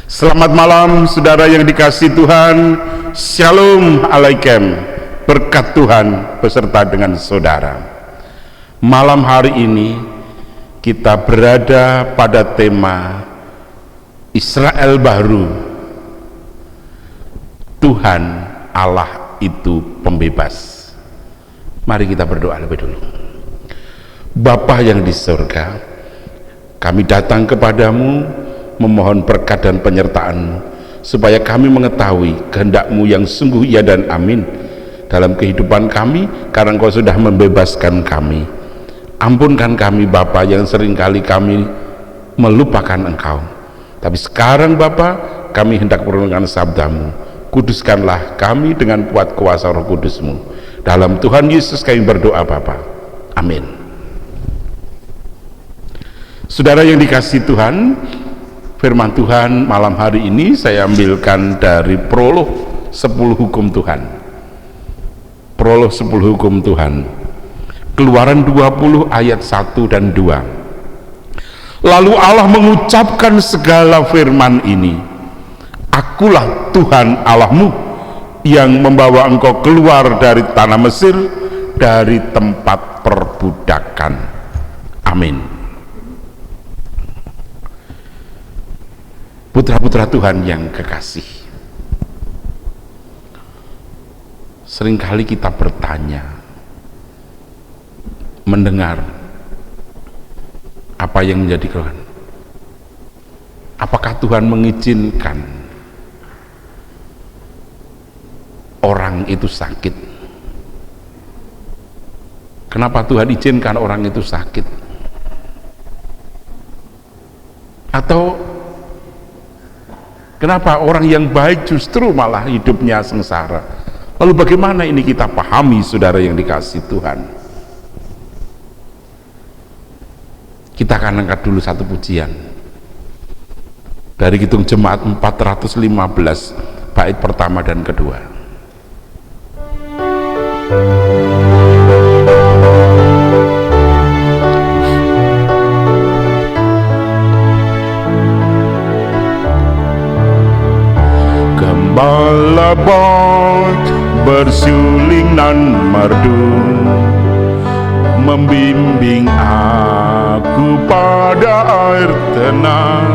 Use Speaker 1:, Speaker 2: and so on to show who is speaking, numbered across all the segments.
Speaker 1: Selamat malam saudara yang dikasihi Tuhan. Shalom alaikum. Berkat Tuhan beserta dengan saudara. Malam hari ini kita berada pada tema Israel baru. Tuhan Allah itu pembebas. Mari kita berdoa lebih dulu. Bapa yang di surga, kami datang kepadamu memohon berkat dan penyertaan-Mu supaya kami mengetahui kehendak-Mu yang sungguh iya dan amin dalam kehidupan kami, karena Engkau sudah membebaskan kami. Ampunkan kami Bapa yang seringkali kami melupakan Engkau, tapi sekarang Bapa kami hendak merenungkan sabda-Mu. Kuduskanlah kami dengan kuat kuasa Roh Kudus-Mu. Dalam Tuhan Yesus kami berdoa Bapa, amin. Saudara yang dikasihi Tuhan, firman Tuhan malam hari ini saya ambilkan dari prolog 10 hukum Tuhan. Prolog 10 hukum Tuhan. Keluaran 20 ayat 1 dan 2. Lalu Allah mengucapkan segala firman ini. Akulah Tuhan Allahmu yang membawa engkau keluar dari tanah Mesir, dari tempat perbudakan. Amin. Putra-putra Tuhan yang kekasih, seringkali kita bertanya, mendengar apa yang menjadi keluhan. Apakah Tuhan mengizinkan orang itu sakit? Kenapa Tuhan izinkan orang itu sakit? Atau kenapa orang yang baik justru malah hidupnya sengsara? Lalu bagaimana ini kita pahami saudara yang dikasihi Tuhan? Kita akan angkat dulu satu pujian dari Kidung Jemaat 415 bait pertama dan kedua. Gembala boy bersuling nan merdu, membimbing aku pada air tenang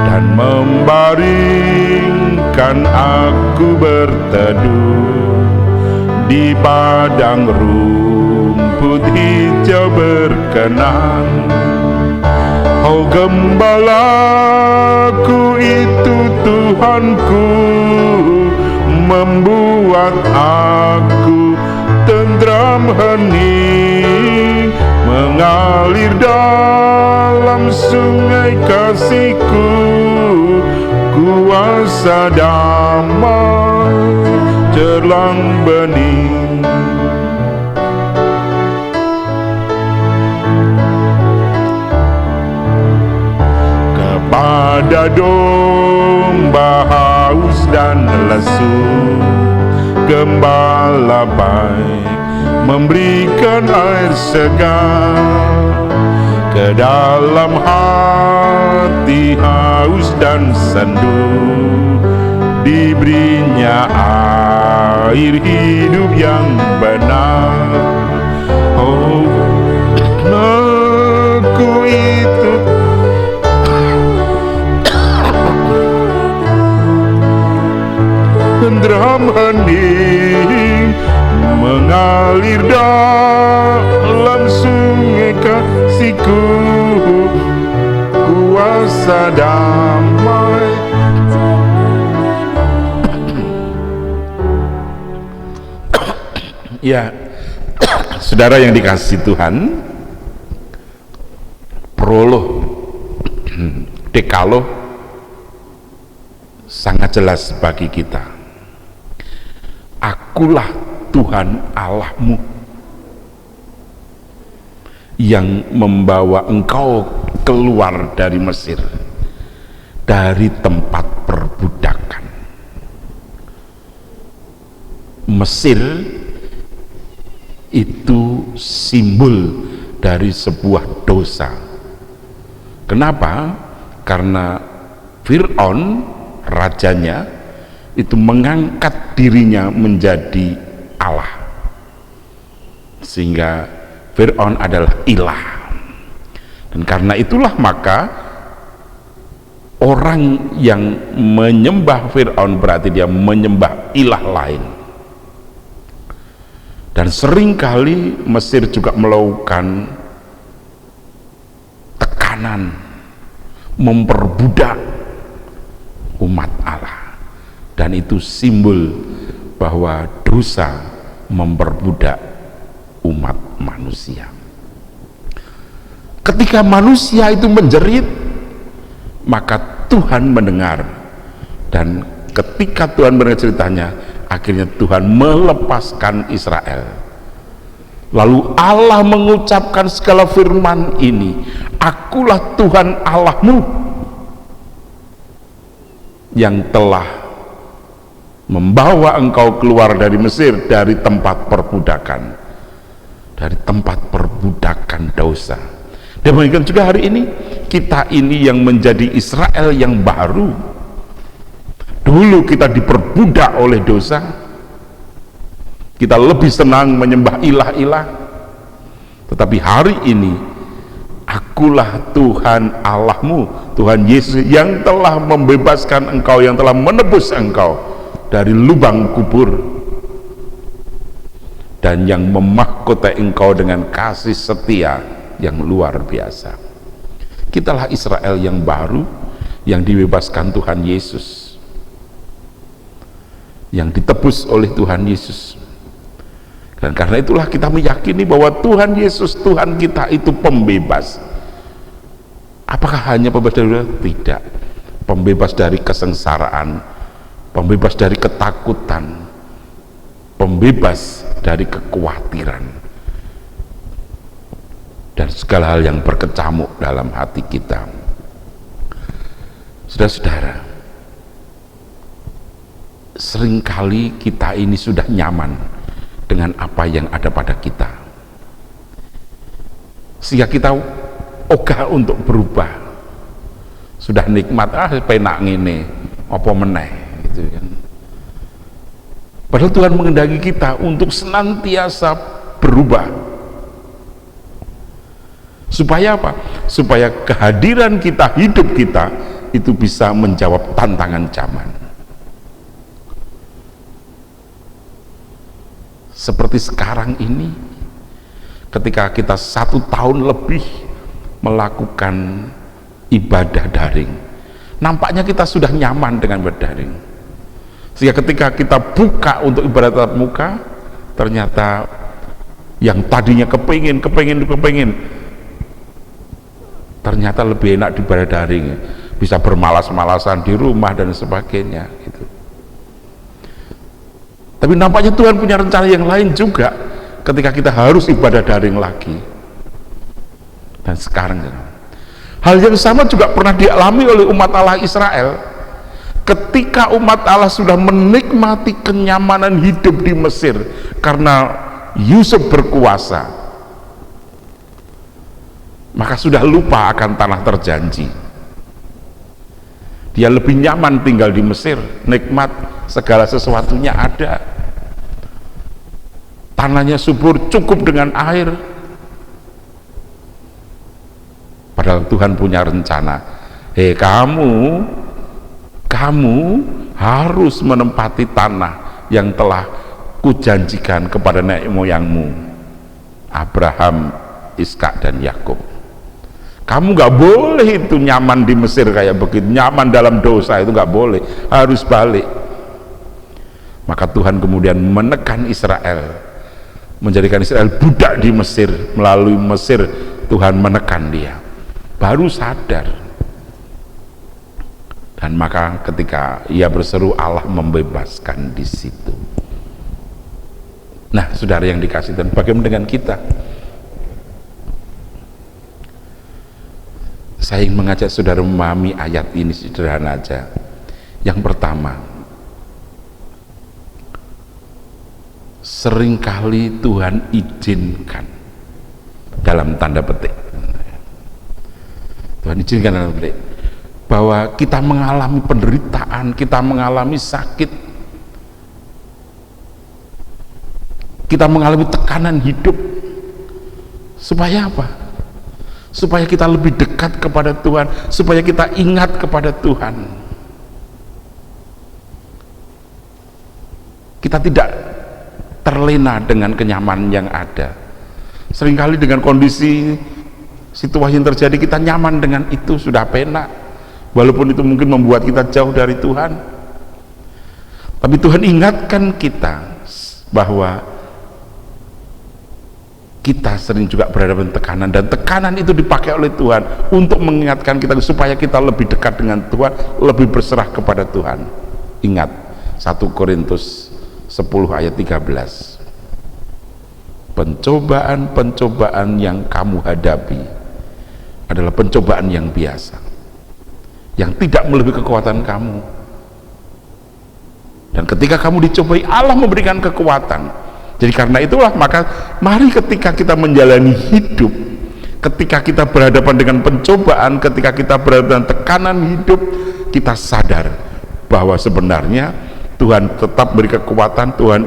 Speaker 1: dan membaringkan aku berteduh di padang rumput hijau berkenan. Oh gembalaku itu Tuhanku, membuat aku tentram hening, mengalir dalam sungai kasih-Ku, kuasa damai jelang bening. Pada domba haus dan lesu, gembala baik memberikan air segar. Ke dalam hati haus dan sendu, diberinya air hidup yang benar. Oh, aku itu tentram hening, mengalir dalam sungai kasih-Ku, kuasa damai. Ya, saudara yang dikasihi Tuhan, prolog Dekaloh sangat jelas bagi kita. Akulah Tuhan Allahmu yang membawa engkau keluar dari Mesir, dari tempat perbudakan. Mesir itu simbol dari sebuah dosa. Kenapa? Karena Fir'aun rajanya itu mengangkat dirinya menjadi Allah, sehingga Fir'aun adalah ilah. Dan karena itulah maka orang yang menyembah Fir'aun berarti dia menyembah ilah lain. Dan seringkali Mesir juga melakukan tekanan, memperbudak umat Allah, dan itu simbol bahwa dosa memperbudak umat manusia. Ketika manusia itu menjerit, maka Tuhan mendengar, dan ketika Tuhan mendengar ceritanya, akhirnya Tuhan melepaskan Israel. Lalu Allah mengucapkan segala firman ini, akulah Tuhan Allahmu yang telah membawa engkau keluar dari Mesir, dari tempat perbudakan, dosa. Demikian juga hari ini, kita ini yang menjadi Israel yang baru. Dulu kita diperbudak oleh dosa, kita lebih senang menyembah ilah-ilah, tetapi hari ini akulah Tuhan Allahmu, Tuhan Yesus yang telah membebaskan engkau, yang telah menebus engkau dari lubang kubur, dan yang memahkotai engkau dengan kasih setia yang luar biasa. Kitalah Israel yang baru, yang dibebaskan Tuhan Yesus, yang ditebus oleh Tuhan Yesus. Dan karena itulah kita meyakini bahwa Tuhan Yesus, Tuhan kita itu pembebas. Apakah hanya pembebas dari dosa? Tidak. Pembebas dari kesengsaraan, pembebas dari ketakutan, pembebas dari kekhawatiran, dan segala hal yang berkecamuk dalam hati kita. Saudara-saudara, seringkali kita ini sudah nyaman dengan apa yang ada pada kita, sehingga kita ogah untuk berubah. Sudah nikmat, penak ngene apa meneh gitu kan. Padahal Tuhan mengendaki kita untuk senantiasa berubah. Supaya apa? Supaya kehadiran kita, hidup kita itu bisa menjawab tantangan zaman. Seperti sekarang ini, ketika kita 1 tahun lebih melakukan ibadah daring, nampaknya kita sudah nyaman dengan berdaring, sehingga ketika kita buka untuk ibadah tatap muka, ternyata yang tadinya kepingin, ternyata lebih enak di ibadah daring, bisa bermalas-malasan di rumah dan sebagainya gitu. Tapi nampaknya Tuhan punya rencana yang lain juga ketika kita harus ibadah daring lagi. Dan sekarang hal yang sama juga pernah dialami oleh umat Allah Israel. Ketika umat Allah sudah menikmati kenyamanan hidup di Mesir karena Yusuf berkuasa, maka sudah lupa akan tanah terjanji. Dia lebih nyaman tinggal di Mesir, nikmat, segala sesuatunya ada, tanahnya subur, cukup dengan air. Padahal Tuhan punya rencana, kamu harus menempati tanah yang telah kujanjikan kepada nenek moyangmu Abraham, Ishak dan Yakub. Kamu nggak boleh itu nyaman di Mesir kayak begitu, nyaman dalam dosa, itu nggak boleh, harus balik. Maka Tuhan kemudian menekan Israel, menjadikan Israel budak di Mesir. Melalui Mesir Tuhan menekan dia, baru sadar. Dan maka ketika ia berseru, Allah membebaskan di situ. Nah, saudara yang dikasih Tuhan, bagaimana dengan kita? Saya ingin mengajak saudara memahami ayat ini sederhana aja. Yang pertama, seringkali Tuhan izinkan, dalam tanda petik, Tuhan izinkan dalam petik, bahwa kita mengalami penderitaan, kita mengalami sakit, kita mengalami tekanan hidup. Supaya apa? Supaya kita lebih dekat kepada Tuhan, supaya kita ingat kepada Tuhan. Kita tidak terlena dengan kenyamanan yang ada. Seringkali dengan kondisi situasi yang terjadi, kita nyaman dengan itu, sudah penak, walaupun itu mungkin membuat kita jauh dari Tuhan. Tapi Tuhan ingatkan kita bahwa kita sering juga berada pada tekanan, dan tekanan itu dipakai oleh Tuhan untuk mengingatkan kita supaya kita lebih dekat dengan Tuhan, lebih berserah kepada Tuhan. Ingat 1 Korintus 10 ayat 13, pencobaan-pencobaan yang kamu hadapi adalah pencobaan yang biasa, yang tidak melebihi kekuatan kamu. Dan ketika kamu dicobai, Allah memberikan kekuatan. Jadi karena itulah, maka mari ketika kita menjalani hidup, ketika kita berhadapan dengan pencobaan, ketika kita berhadapan dengan tekanan hidup, kita sadar bahwa sebenarnya Tuhan tetap beri kekuatan, Tuhan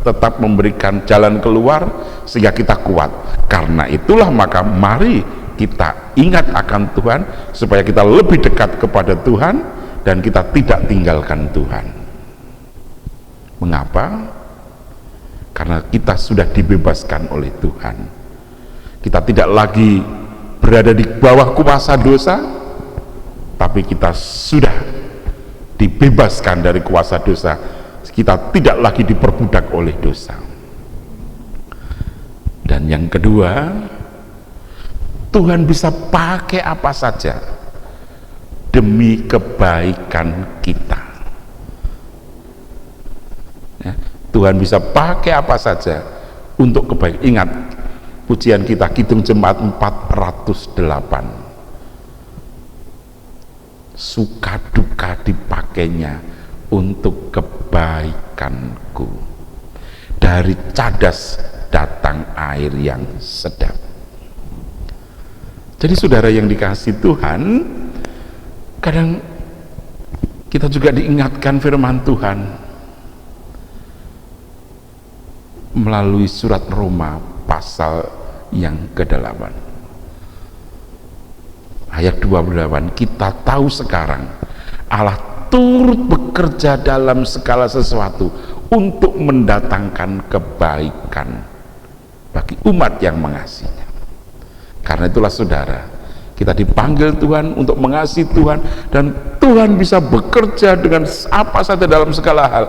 Speaker 1: tetap memberikan jalan keluar sehingga kita kuat. Karena itulah maka mari kita ingat akan Tuhan supaya kita lebih dekat kepada Tuhan dan kita tidak tinggalkan Tuhan. Mengapa? Karena kita sudah dibebaskan oleh Tuhan. Kita tidak lagi berada di bawah kuasa dosa, tapi kita sudah dibebaskan dari kuasa dosa. Kita tidak lagi diperbudak oleh dosa. Dan yang kedua, Tuhan bisa pakai apa saja demi kebaikan kita. Ya, Tuhan bisa pakai apa saja untuk kebaikan. Ingat pujian kita, Kidung Jemaat 408, suka duka dipakainya untuk kebaikanku, dari cadas datang air yang sedap. Jadi saudara yang dikasihi Tuhan, kadang kita juga diingatkan firman Tuhan melalui surat Roma pasal yang ke-8 ayat 28. Kita tahu sekarang Allah turut bekerja dalam segala sesuatu untuk mendatangkan kebaikan bagi umat yang mengasihinya. Karena itulah saudara, kita dipanggil Tuhan untuk mengasihi Tuhan, dan Tuhan bisa bekerja dengan apa saja dalam segala hal.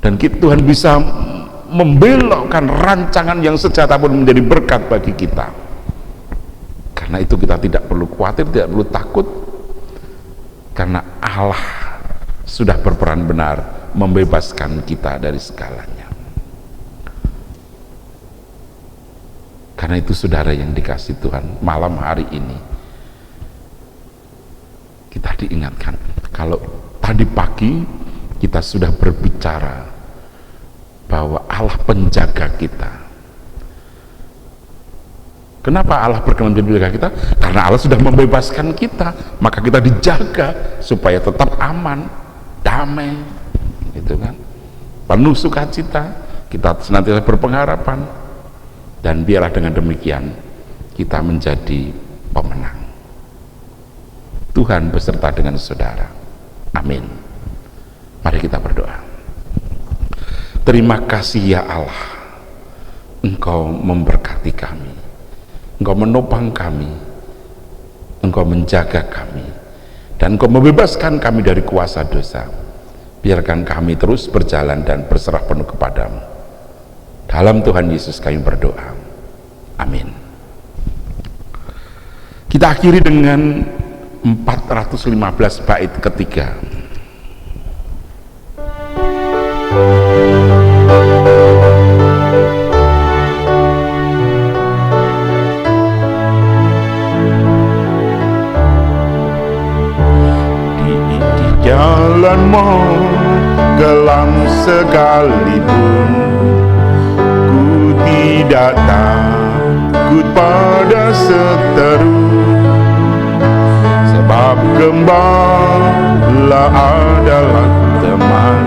Speaker 1: Dan Tuhan bisa membelokkan rancangan yang sejata pun menjadi berkat bagi kita. Karena itu kita tidak perlu khawatir, tidak perlu takut, karena Allah sudah berperan benar membebaskan kita dari segalanya. Karena itu saudara yang dikasihi Tuhan, malam hari ini kita diingatkan, kalau tadi pagi kita sudah berbicara bahwa Allah penjaga kita. Kenapa Allah berkenan menjaga kita? Karena Allah sudah membebaskan kita, maka kita dijaga supaya tetap aman, damai, gitu kan, penuh sukacita, kita senantiasa berpengharapan, dan biarlah dengan demikian kita menjadi pemenang. Tuhan beserta dengan saudara. Amin. Mari kita berdoa. Terima kasih ya Allah, Engkau memberkati kami, Engkau menopang kami, Engkau menjaga kami, dan Engkau membebaskan kami dari kuasa dosa. Biarkan kami terus berjalan dan berserah penuh kepadamu. Dalam Tuhan Yesus kami berdoa. Amin. Kita akhiri dengan 415 bait ketiga.
Speaker 2: Jalanmu gelap sekalipun, ku tidak takut pada seteru, sebab gembala adalah teman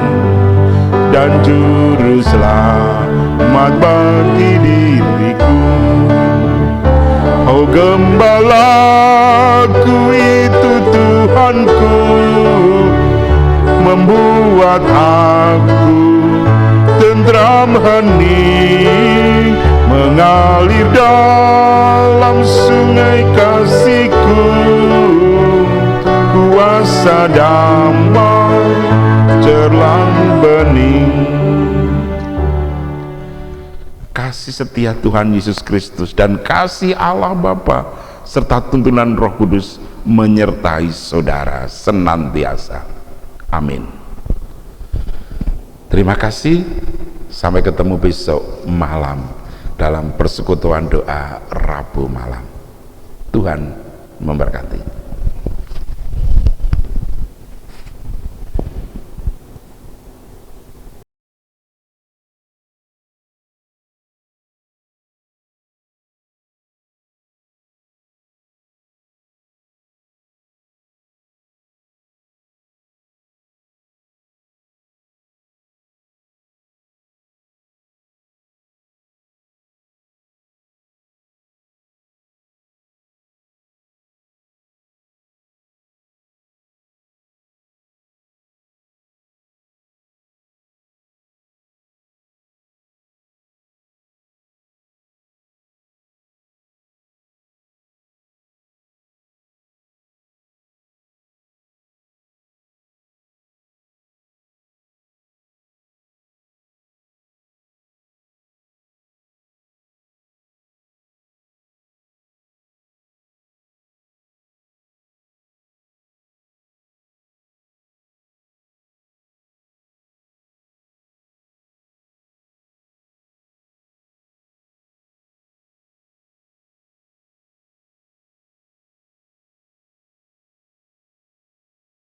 Speaker 2: dan juru selamat bagi diriku. Oh gembalaku itu Tuhanku, membuat aku tentram hening, mengalir dalam sungai kasih-Ku, kuasa damai cerlang bening. Kasih setia Tuhan Yesus Kristus dan kasih Allah Bapa serta tuntunan Roh Kudus menyertai saudara senantiasa. Amin. Terima kasih. Sampai ketemu besok malam dalam persekutuan doa Rabu malam. Tuhan memberkati.